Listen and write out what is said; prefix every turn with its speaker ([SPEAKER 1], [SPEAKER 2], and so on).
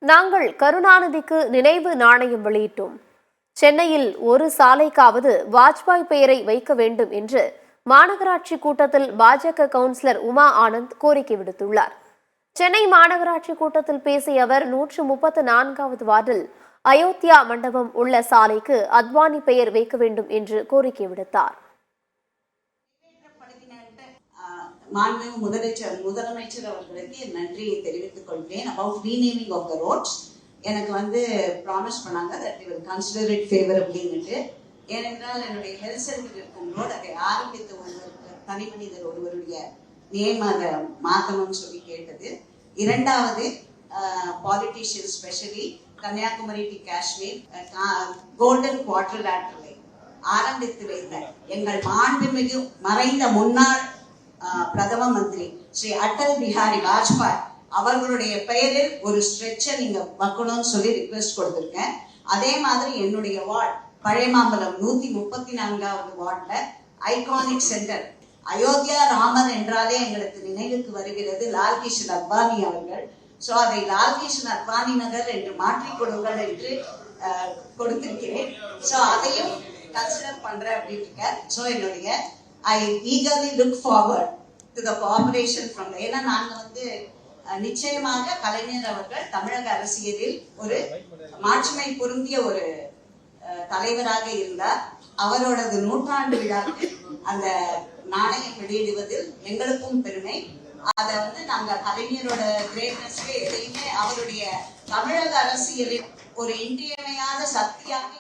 [SPEAKER 1] நாங்கள் கருணாநிதிக்கு நினைவு நாணயம் வெளியிட்டோம். சென்னையில் ஒரு சாலைக்காவது வாஜ்பாய் பெயரை வைக்க வேண்டும் என்று மாநகராட்சி கூட்டத்தில் பாஜக கவுன்சிலர் உமா ஆனந்த் கோரிக்கை விடுத்துள்ளார். சென்னை மாநகராட்சி கூட்டத்தில் பேசிய அவர் 134வது வார்டில் அயோத்தியா மண்டபம் உள்ள சாலைக்கு அத்வானி பெயர் வைக்க வேண்டும் என்று கோரிக்கை விடுத்தார்.
[SPEAKER 2] முதலமைச்சர் அவர்களுக்கு நன்றியை தெரிவித்துக் கொள்கிறேன். about renaming of the roads எனக்கு ப்ராமிஸ் பண்ணாங்க that they will consider it favorably. ஏனென்றால் என்னுடைய ஹெல்த் சென்டர் இருக்கும் ரோடு அதை ஆரம்பித்த தனி மனிதர் ஒருவருடைய நேம் அதை மாற்றணும்னு சொல்லி கேட்டது. இரண்டாவது politician specially Kanyakumari to Kashmir golden குவார்டர் லேட்டரலை ஆரம்பித்து வைத்த எங்கள் மாண்புமிகு மறைந்த முன்னாள் பிரதம மந்திரி ஸ்ரீ அடல் பிஹாரி வாஜ்பாய் அவர்களுடைய பெயரில் ஒரு ஸ்ட்ரெச்சர் நீங்க வைக்கணும்னு சொல்லி ரிக்வெஸ்ட் கொடுத்திருக்கேன். அதே மாதிரி என்னுடைய வார்டு பழையமாம்பலம் 134வது வார்டுல ஐகானிக் சென்டர் அயோத்தியா ராமர் என்றாலே எங்களுக்கு நினைவுக்கு வருகிறது லால் கிஷன் அத்வானி அவர்கள். சோ அதை லால் கிஷன் அத்வானி நகர் என்று மாற்றிக் கொடுங்கள் என்று கொடுத்திருக்கிறேன். சோ அதையும் கன்சிடர் பண்றேன் அப்படின்னு இருக்க. சோ என்னுடைய I eagerly look forward to the cooperation from the ஏன்னா நாங்க நிச்சயமாக கலைஞர் அவர்கள் தமிழக அரசியலில் ஒரு மாட்சிமை பொருந்திய ஒரு தலைவராக இருந்தார். அவரோடது 100ஆண்டு விழாவுக்கு அந்த நாணயம் வெளியிடுவதில் எங்களுக்கும் பெருமை. அதை நாங்க கலைஞரோட கிரேட்னஸ்க்கு எதையுமே அவருடைய தமிழக அரசியலில் ஒரு இன்றியமையாத சக்தியாக